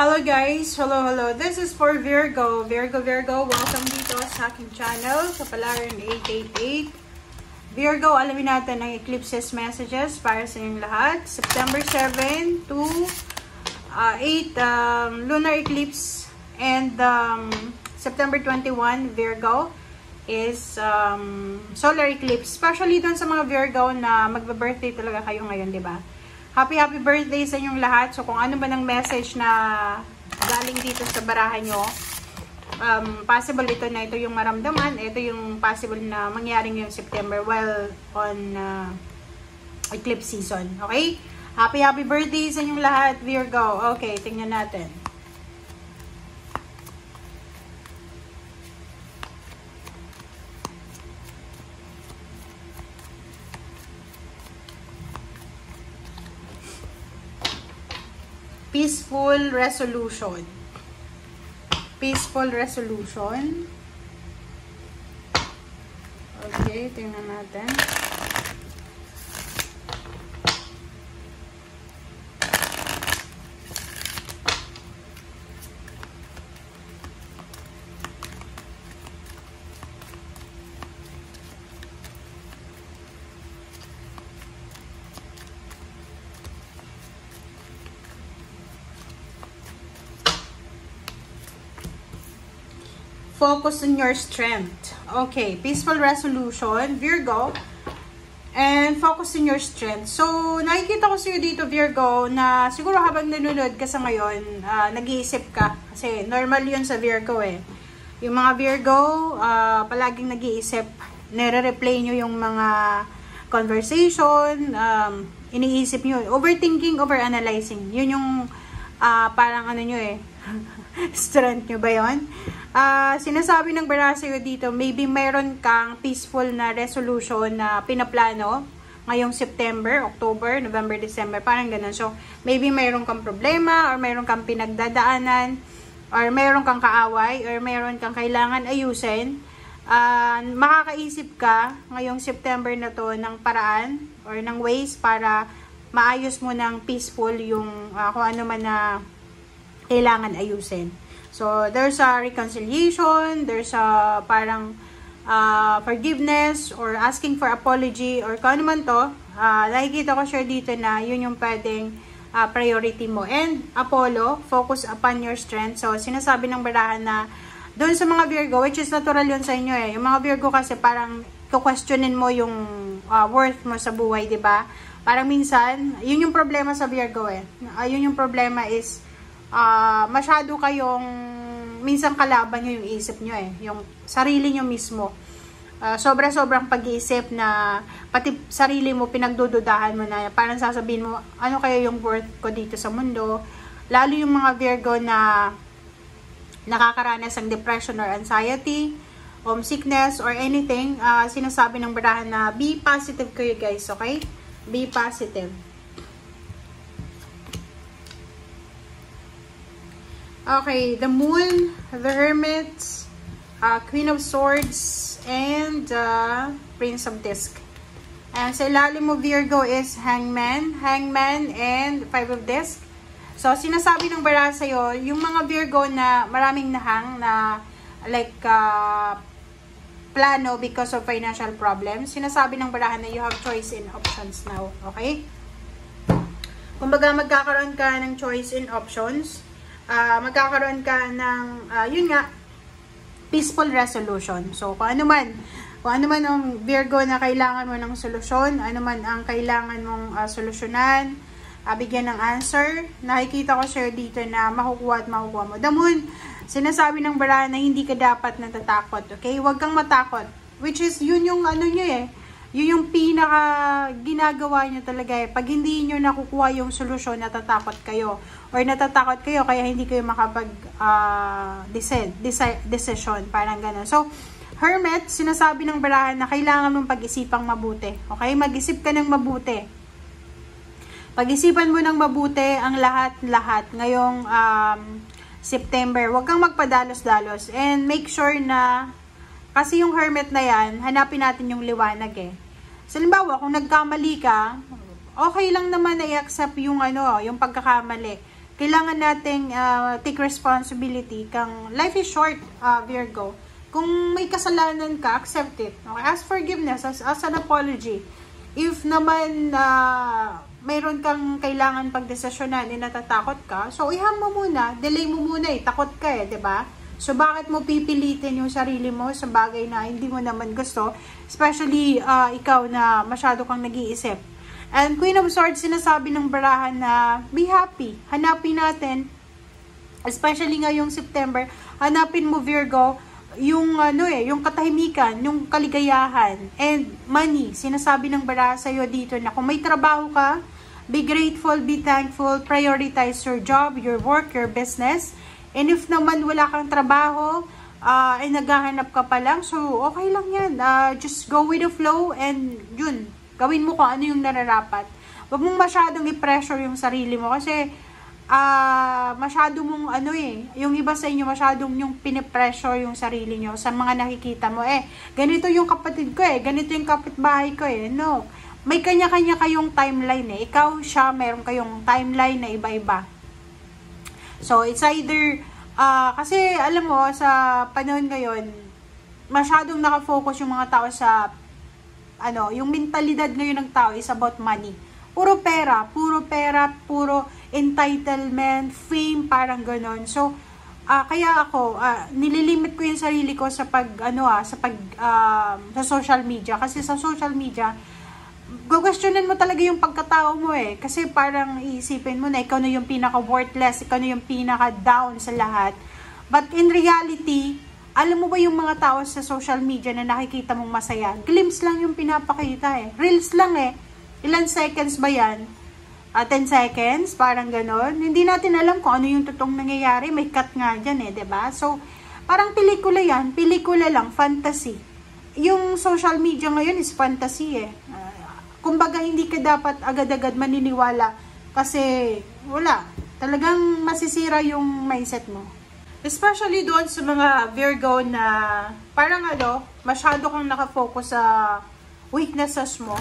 Hello guys! Hello! This is for Virgo. Virgo, welcome dito sa aking channel, sa Palarin 888. Virgo, alamin natin ang eclipses messages para sa inyong lahat. September 7 to 8, lunar eclipse. And September 21, Virgo, is solar eclipse. Especially dun sa mga Virgo na magba-birthday talaga kayo ngayon, di ba? Happy birthday sa inyong lahat. So, kung ano ba ng message na galing dito sa barahan nyo, possible ito na ito yung maramdaman. Ito yung possible na mangyari ngayong September while on eclipse season. Okay? Happy birthday sa inyong lahat, Virgo. Okay, tingnan natin. Peaceful resolution. Peaceful resolution. Okay, tingnan natin. Focus on your strength. Okay, peaceful resolution, Virgo. And focus on your strength. So, nakikita ko sa'yo dito, Virgo, na siguro habang nanonood ka sa ngayon, nag-iisip ka. Kasi normal yun sa Virgo eh. Yung mga Virgo, palaging nag-iisip. Nire-replay nyo yung mga conversation, iniisip nyo. Overthinking, overanalyzing. Yun yung parang ano nyo eh. Strength nyo ba yun? Sinasabi ng bara sa'yo dito, maybe mayroon kang peaceful na resolution na pinaplano ngayong September, October, November, December, parang ganun. So, maybe mayroon kang problema or mayroon kang pinagdadaanan or mayroon kang kaaway or mayroon kang kailangan ayusin. Makakaisip ka ngayong September na to ng paraan or ng ways para maayos mo ng peaceful yung kung ano man na kailangan ayusin. So, there's a reconciliation, there's a parang forgiveness or asking for apology or kung ano man to. Nakikita ko siya dito na yun yung pwedeng priority mo. And Apollo, focus upon your strength. So, sinasabi ng barahan na doon sa mga Virgo, which is natural yun sa inyo eh. Yung mga Virgo kasi parang questionin mo yung worth mo sa buhay, di ba? Parang minsan, yun yung problema sa Virgo eh. Yun yung problema is masyado kayong minsan kalaban nyo yung isip nyo eh, yung sarili nyo mismo. Sobrang pag-iisip na pati sarili mo pinagdududahan mo na parang sasabihin mo, ano kaya yung worth ko dito sa mundo? Lalo yung mga Virgo na nakakaranas ng depression or anxiety, homesickness or anything, sinasabi ng barahan na be positive kayo guys, okay? Be positive. Okay, the Moon, the Hermit, Queen of Swords, and Prince of Disc. And sa ilalim mo, Virgo, is Hangman, and Five of Disc. So, sinasabi ng bara sa'yo, yung mga Virgo na maraming nahang na like plano because of financial problems, sinasabi ng barahan na you have choice in options now. Okay? Kumbaga, magkakaroon ka ng choice in options. Magkakaroon ka ng, yun nga, peaceful resolution. So, kung ano man ang Virgo na kailangan mo ng solusyon, ano man ang kailangan mong solusyonan, bigyan ng answer, nakikita ko sir dito na makukuha at makukuha mo. The Moon, sinasabi ng bara na hindi ka dapat natatakot, okay? Huwag kang matakot. Which is, yun yung ano nyo eh, yun yung pinaka ginagawa nyo talaga eh. Pag hindi nyo nakukuha yung solusyon, natatakot kayo. Or natatakot kayo, kaya hindi kayo makapag decision. Parang gano'n. So, Hermit, sinasabi ng barahan na kailangan mong pag-isipang mabuti. Okay? Mag-isip ka ng mabuti. Pag-isipan mo ng mabuti ang lahat-lahat ngayong September. Huwag kang magpadalos-dalos. And make sure na kasi yung Hermit na yan, hanapin natin yung liwanag eh. So, halimbawa, kung nagkamali ka, okay lang naman na i-accept yung yung pagkakamali. kailangan nating take responsibility kang life is short, Virgo. Kung may kasalanan ka, accept it. Okay? Ask forgiveness as an apology. If naman mayroon kang kailangan pagdesisyonan, natatakot ka, so iham mo muna, delay mo muna takot ka 'di ba? So bakit mo pipilitin yung sarili mo sa bagay na hindi mo naman gusto, especially ikaw na masyado kang nag-iisip. And Queen of Swords, sinasabi ng barahan na be happy. Hanapin natin, especially ngayong September, hanapin mo, Virgo, yung yung katahimikan, yung kaligayahan, and money. Sinasabi ng baraha sa iyo dito na kung may trabaho ka, be grateful, be thankful, prioritize your job, your work, your business. And if naman wala kang trabaho, naghahanap ka pa lang, so okay lang yan. Just go with the flow, and yun, gawin mo kung ano yung nararapat. Huwag mong masyadong i-pressure yung sarili mo kasi masyado mong yung iba sa inyo masyadong yung pinipressure yung sarili nyo sa mga nakikita mo. Ganito yung kapatid ko ganito yung kapitbahay ko No. May kanya-kanya kayong timeline Ikaw, siya, meron kayong timeline na iba-iba. So, it's either, kasi alam mo, sa panahon ngayon, masyadong nakafocus yung mga tao sa, yung mentalidad ngayon ng tao is about money. Puro pera, puro entitlement, fame, parang ganon. So, kaya ako, nililimit ko yung sarili ko sa sa social media. Kasi sa social media, questionin mo talaga yung pagkatao mo Kasi parang iisipin mo na ikaw na yung pinaka-worthless, ikaw na yung pinaka-down sa lahat. But in reality, alam mo ba yung mga tao sa social media na nakikita mong masaya? Glimpse lang yung pinapakita Reels lang Ilan seconds ba yan? 10 seconds? Parang ganon. Hindi natin alam kung ano yung totoong nangyayari. May cut nga dyan diba? So, parang pelikula yan. Pelikula lang. Fantasy. Yung social media ngayon is fantasy kumbaga, hindi ka dapat agad-agad maniniwala. Kasi, wala. Talagang masisira yung mindset mo. Especially doon sa mga Virgo na parang masyado kang nakafocus sa weaknesses mo.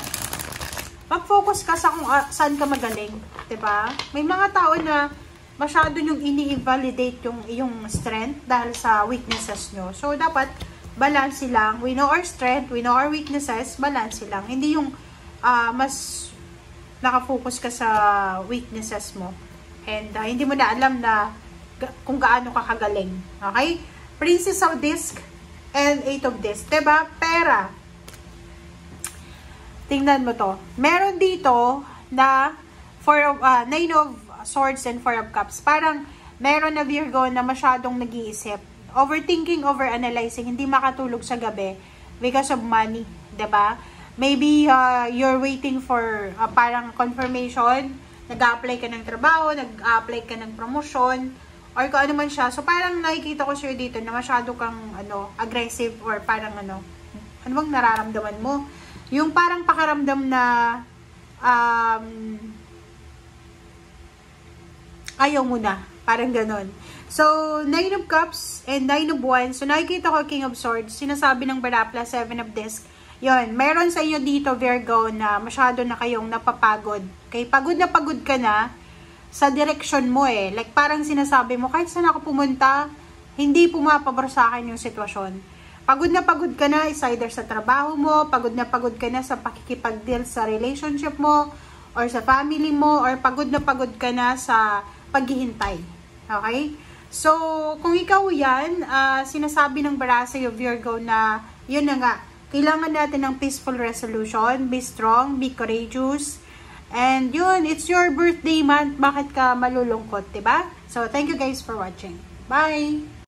Mag-focus ka sa kung saan ka magaling, 'di ba? May mga tao na masyado yung ini-invalidate yung iyong strength dahil sa weaknesses nyo. So dapat balance lang. We know our strength, we know our weaknesses, balance lang. Hindi yung mas nakafocus ka sa weaknesses mo. And hindi mo na alam na kung gaano ka kagaling. Okay? Princess of Disc and Eight of Disc, 'di ba? Pera. Tingnan mo to. Meron dito na Nine of Swords and Four of Cups. Parang meron na Virgo na masyadong nag-iisip. Overthinking, overanalyzing, hindi makatulog sa gabi because of money, 'di ba? Maybe you're waiting for parang confirmation, nag-a-apply ka ng trabaho, nag-a-apply ka ng promotion, or kung ano man siya. So parang nakikita ko siya dito na masyado kang aggressive, or parang ano bang nararamdaman mo? Yung parang pakaramdam na ayaw mo na. Parang ganon. So, Nine of Cups and Nine of Wands. So, nakikita ko King of Swords. Sinasabi ng Barapla, Seven of Disc. Yun, meron sa inyo dito, Virgo, na masyado na kayong napapagod. Okay, pagod ka na sa direction mo Like, parang sinasabi mo, kahit saan ako pumunta, hindi pumapabor sa akin yung sitwasyon. Pagod ka na is either sa trabaho mo, pagod ka na sa pakikipag-deal sa relationship mo, or sa family mo, or pagod ka na sa paghihintay. Okay? So, kung ikaw yan, sinasabi ng baraha sa'yo, Virgo, na yun na nga, kailangan natin ng peaceful resolution, be strong, be courageous, and yun, it's your birthday month, bakit ka malulungkot, diba? So, thank you guys for watching. Bye!